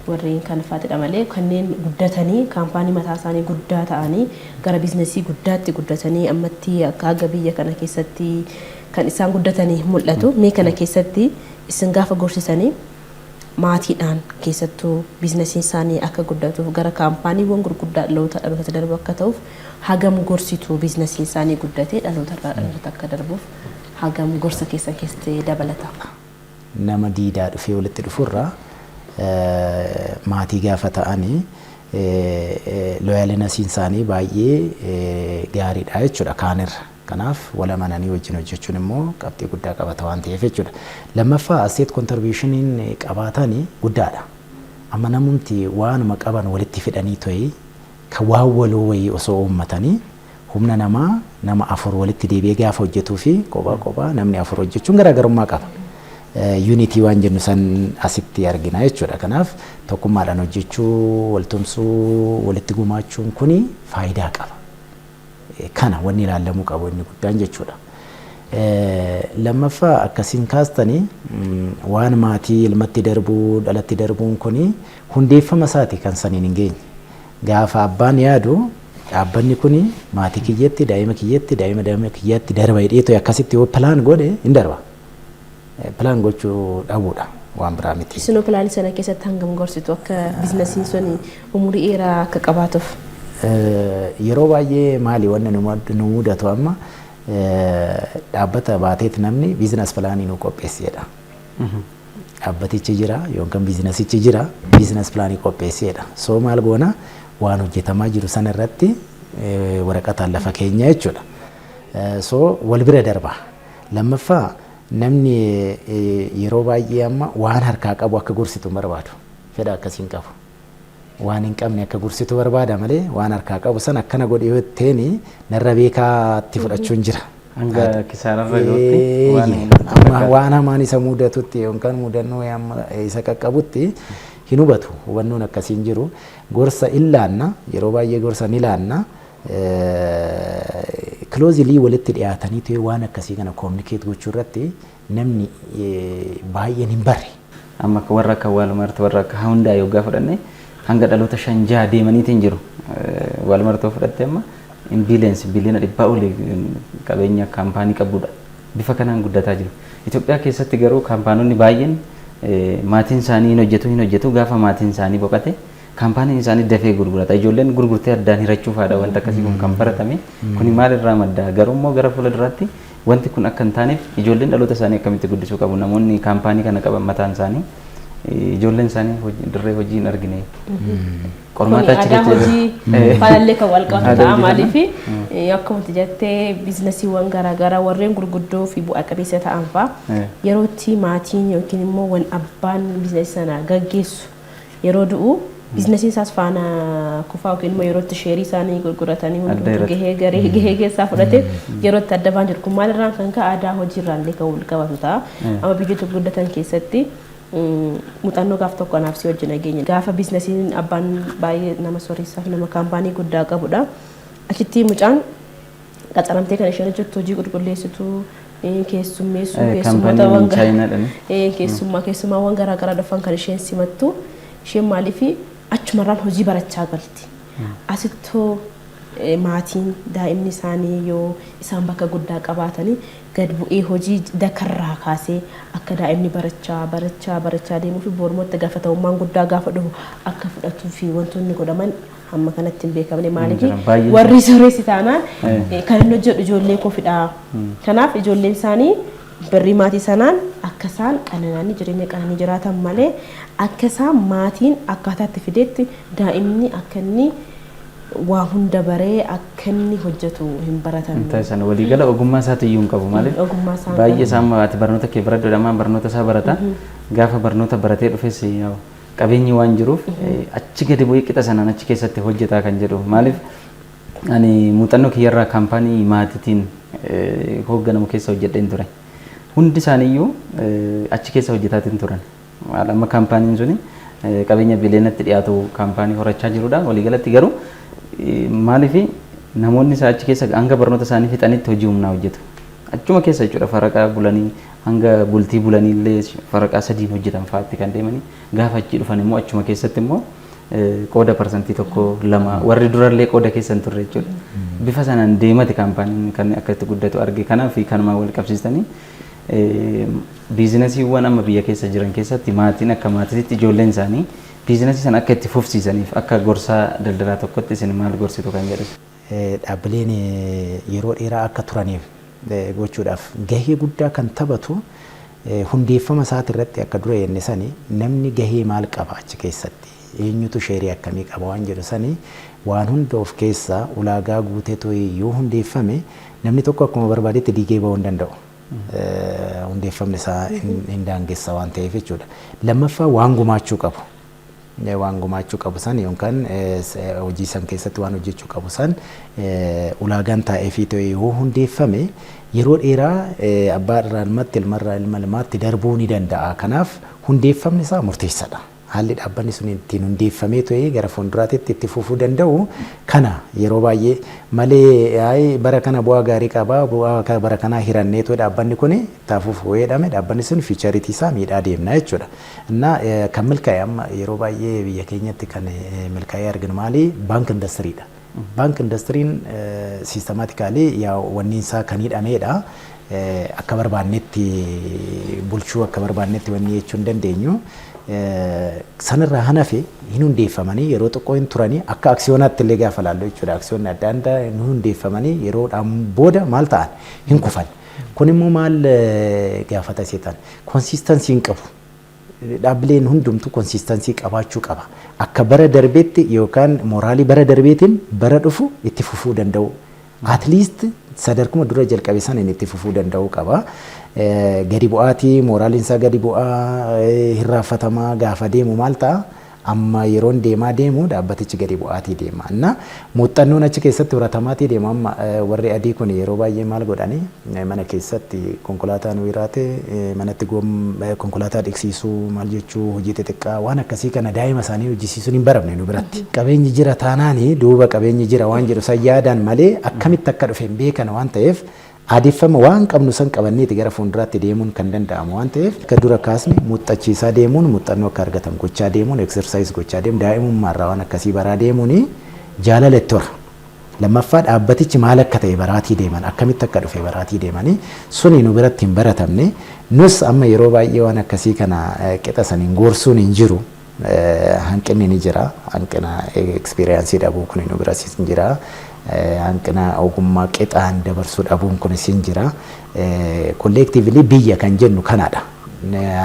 [SPEAKER 1] Warreen kan fa'aadha malee kanneen guddatanii kaampaanii mataa isaanii guddaa ta'anii gara biizinasii guddaatti guddatanii ammatti akka haga biyya kana keessatti kan isaan guddatanii mul'atu. Mee kana keessatti isin gaafa gorsisanii maatiidhaan keessattuu biizinasiin isaanii akka guddatuuf gara kaampaaniiwwan gurguddaa dhaloota darbu akka ta'uuf hagam gorsitu biizinasiin isaanii guddatee dhaloota dhaloota akka darbuuf hagam gorsa keessatti dabalata.
[SPEAKER 3] Nama diidaa dhufee walitti dhufurraa maatii gaafa ta'anii looyaalinasiin isaanii baay'ee gaariidha jechuudha kaanirra. Kanaaf wal amananii wajjin hojjechuun immoo qabxii guddaa qabata waan ta'eef jechuudha. Lammaffaa asset contributionin qabaatanii guddaadha. Amma namumti waanuma qaban walitti fidanii to'ee kan waan waloo wayii osoo uummatanii humna nama 4 walitti deebi'ee gaafa hojjetuu fi kophaa namni 4 hojjechuun garaagarummaa qaba. Unity waan jennu san asitti argina jechuudha. Kanaaf tokkummaadhaan hojjechuu, waltumsuu, walitti gumaachuun kuni faayidaa qaba. Kana wanni ilaalamuu qabu inni guddaan jechuudha. Lammaffaa akkasiin kaastanii waan maatii ilmatti darbuu dhalatti darbuun kuni hundeeffama isaati kan saniin hin geenye. Gaafa abbaan yaadu dhaabbanni kuni maatii kiyyatti daa'ima kiyyatti darba hidheetoo akkasitti yoo pilaan godhe hin darba. Pilaan gochuu dhabuudha waan biraa miti.
[SPEAKER 1] Isinoo pilaanii sana keessatti hangam gorsitu akka biizinasiin sun umurii dheeraa akka qabaatuuf?
[SPEAKER 3] Yeroo baay'ee maali wanna nu mudatu amma dhaabbata baateet namni biizinas pilaanii nu qopheessedha. Dhaabbatichi jira yookaan biizinasichi jira biizinas pilaanii qopheessedha. So maal goona waan hojjetamaa jiru sana irratti waraqataan lafa keenya jechuudha. So wal bira darba. Lammaffaa namni yeroo baay'ee amma waan harkaa qabu akka gorsitu barbaadu. Fedha akkasiin qabu. Waan hin qabne akka gorsitu barbaada malee waan harkaa qabu san akkana godhe yoo ta'eni narra beekaatti fudhachuun jira.
[SPEAKER 2] Hanga kisaararra gootti
[SPEAKER 3] waan hamaan isa mudatutti yookaan mudannoo isa qaqqabutti hin hubatu. Hubannoon akkasiin jiru gorsa illaanna yeroo baay'ee gorsa ni laanna. Closely walitti dhiyaatanii ta'e waan akkasii kana communicate gochuu irratti namni baay'een hin barre.
[SPEAKER 2] Amma warra akka Walmart warra akka Hyundai yoo fudhanne hanga dhaloota 5 deemaniitiin jiru. Walmart fudhatte amma biliyoona 100 olii qabeenya kaampaanii qabudha. Bifa kanaan guddataa jiru. Itoophiyaa keessatti garuu kaampaanonni baay'een maatiin isaanii hin hojjetu gaafa maatiin isaanii boqate kaampaaniin isaanii dafee gurgurata. Ijoolleen gurgurtee addaan hirachuufaadha wanta akkasii kun kan baratame. Kuni maalirraa madda? Garuu immoo gara fuulduraatti wanti kun akka hin taaneef ijoolleen dhaloota isaanii akkamitti guddisuu qabu? Namoonni kaampaanii kana qaban mataan isaanii ijoolleen isaanii dirree hojii hin argine. Qormaata achi
[SPEAKER 1] hojii faalallee kan wal qabatu ta'a maaliif akkuma jettee biizinasiiwwan garaagaraa warreen gurguddoo fi bu'aa qabeessa ta'an fa'a yerootti maatiin yookiin immoo wan abbaan biizinasii sana gaggeessu yeroo du'u biizinasiin isaas faana kufaa yookiin immoo yerootti sheerii isaanii gurguratanii hundumtuu gahee keessaa fudhatee yerootti adda ba'an jiru. Kun maalirraan kan ka'e aadaa hojiirraallee kan wal qabatu ta'a. Amma biyyoota guddatan keessatti muuxannoo gaaf tokko anaaf si wajjin nageenya. Gaafa biizinasiin abbaan baay'ee nama sooressaa fi nama kaampaanii guddaa qabudha. Achitti mucaan qaxaramtee kan isheen hojjettu hojii qulqulleessituu keessummaawwan garaagaraa dhufan kan isheen simattu isheen maaliif achumarraan hojii barachaa galti. Asittoo maatiin daa'imni isaanii yoo isaan bakka guddaa qabaatanii gad bu'ee hojii dakarraa kaasee akka daa'imni barachaa deemuu fi boorumatti gaafatamummaan guddaa gaafa dhufu akka fudhatuu fi wantoonni godhaman amma kanatti hin beekamne maaliif warri sooressi taanaan kan inni hojjetu ijoollee kofidha. Kanaaf ijoolleen isaanii birrii maatii sanaan akka isaan qanananii jireenya qananii jiraatan malee akka isaan maatiin akkaataa itti fideetti daa'imni akka inni waa hunda baree akka inni hojjetu hin baratan.
[SPEAKER 2] Taasisan waliigala ogummaa isaati iyyuu hin qabu maaliif baay'ee isaan ati barnoota kee baradhu dhamaan barnoota isaa barata gaafa barnoota baratee dhufes qabeenyi waan jiruuf achi gadi bu'ee qixa sanaan achi keessatti hojjetaa kan jedhu maaliif ani muuxannoo kiyyarraa kaampaanii maatiitiin hoogganamu keessa hojjedheen ture. Hundi isaaniiyyuu achi keessa hojjetaatiin turan. Amma kaampaaniin suni qabeenya bileenatti dhiyaatu kaampaanii horachaa jirudha. Waliigalatti garuu maaliif namoonni isaa achi keessa hanga barnoota isaanii fixanitti hojii humnaa hojjetu. Achuma keessa jechuudha faraqaa bulanii hanga bultii bulanii illee faraqaa sadiin hojjetan fa'aatti kan deemanii gaafa achi dhufan immoo achuma keessatti immoo qooda parsantii tokko lama warri durallee qooda keessan turre jechuudha. Bifa sanaan deemate kaampaaniin kan akka itti guddatu arge kanaaf kanumaan wal qabsiistanii biizinasiiwwan amma biyya keessa jiran keessatti maatiin akka maatiitti ijoolleen isaanii biizinasii sana akka itti fufsiisaniif akka gorsaa daldalaa tokkotti isin maal gorsitu kan jedhu.
[SPEAKER 3] Dhaabbileen yeroo dheeraa akka turaniif gochuudhaaf gahee guddaa kan taphatu hundeeffama isaati irratti akka dura jenne sani namni gahee maal qaba achi keessatti eenyutu sheerii akkamii qaba waan jedhu sani waan hunda of keessaa ulaagaa guuteetu yoo hundeeffame namni tokko akkuma barbaadetti diigee bahuu hin danda'u. Hundeeffamni isaa hin daangessa waan ta'eef jechuudha. Lammaffaa waan gumaachuu qabu. Waan gumaachuu qabu san yookaan hojii san keessatti waan hojjechuu qabu san ulaagaan taa'ee fi ta'e yoo hundeeffame yeroo dheeraa abbaa irraa ilmatti ilmarraa ilma ilmaatti darbuu ni danda'a. Kanaaf hundeeffamni isaa murteessaadha. Haalli dhaabbanni sun ittiin hundeeffamee ta'e gara fuulduraatti itti fufuu danda'u kana yeroo baay'ee malee bara kana bu'aa gaarii qaba bu'aa bara kanaa hirannee ta'e dhaabbanni kun taafuuf jedhame dhaabbanni sun fiichariitii isaa miidhaa deemna jechuudha. Innaa kan milkaa'e amma yeroo baay'ee biyya keenyatti kan milkaa'ee arginu maali baank indastiriidha. Baank indastiriin siistemaatikaalii yaa wanni isaa kan hidhameedha. Akka barbaannetti bulchuu akka barbaannetti wanni jechuu hin dandeenyu. Sanirraa hanafe hin hundeeffamanii yeroo xiqqoo hin turanii akka aksiyoonaatti illee gaafa laallu jechuudha. Aksiyoonni adda addaa hin hundeeffamanii yeroodhaan booda maal ta'an hin kufan. Kun immoo maal gaafata seetan konsistansii hin qabu. Dhaabbileen hundumtuu konsistansii qabaachuu qaba. Akka bara darbeetti yookaan mooraalii bara darbeetiin bara dhufu itti fufuu danda'u. At least sadarkuma dura jalqabe sana inni itti fufuu danda'u qaba. Gadi bu'aatii mooraalin isaa gadi bu'aa hirraafatamaa gaafa deemu maal ta'a amma yeroon deemaa deemu dhaabbatichi gadi bu'aatii deema. Inna muuxannoon achi keessatti horatamaatii deema amma warri adii kun yeroo baay'ee maal godhani mana keessatti konkolaataa nu hiraate manatti konkolaataa dhiqsiisuu maal jechuu hojii xixiqqaa waan akkasii kana daa'ima isaanii hojjisiisuun hin baramne nu biratti. Qabeenyi jira taanaani duuba qabeenyi jira waan jedhu san yaadaan malee akkamitti akka dhufe hin beekan waan ta'eef aadeffama waan qabnu san qabanneeti gara fuulduraatti deemuun kan danda'amu waan ta'eef akka dura kaasne muuxachiisaa deemuun muuxannoo akka argatan gochaa deemuun eksersaayis gochaa deemuun daa'imummaarraa waan akkasii baraa deemuun jaalala itti hora. Lammaffaa dhaabbatichi maal akka ta'e baraatii deeman akkamitti akka dhufe baraatii deemanii suni nu biratti hin baratamne nus amma yeroo baay'ee waan akkasii kana qixa saniin gorsuun hin jiru. Hanqinni ni jira hanqina ekspiriyaansii dhabuu kun nu biratti hin jira. Hanqina ogummaa qixaan dabarsuu dhabuun kunis hin jira. Kolleektiivili biyya kan jennu kanaadha.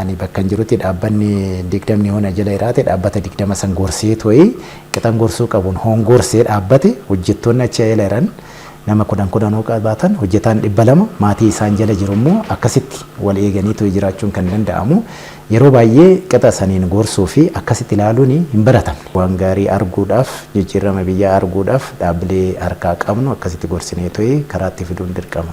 [SPEAKER 3] Ani bakka jirutti dhaabbanni 20 hona jala jiraate dhaabbata 20 san gorsee to'ee qixan gorsuu qabuun hongorsee dhaabbate hojjettoonni achi jala jiran nama kudhan qabaatan hojjetaan 200 maatii isaan jala jiru immoo akkasitti wal eeganiitu jiraachuun kan danda'amu yeroo baay'ee qixa saniin gorsuu fi akkasitti ilaaluun hin baratamne. Waan gaarii arguudhaaf jijjiirama biyyaa arguudhaaf dhaabbilee harkaa qabnu akkasitti gorsinee to'ee karaatti fiduun dirqama.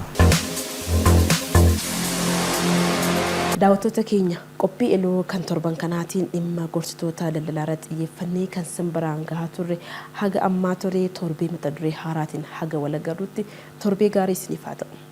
[SPEAKER 1] Daawwattoota keenya qophii eloo kan torban kanaatiin dhimma gorsitoota daldalaa irratti xiyyeeffannee kan simbiraan gahaa turre haga ammaa ture torbee mata duree haaraatiin haga wal agarruutti torbee gaarii isiniif haa ta'u.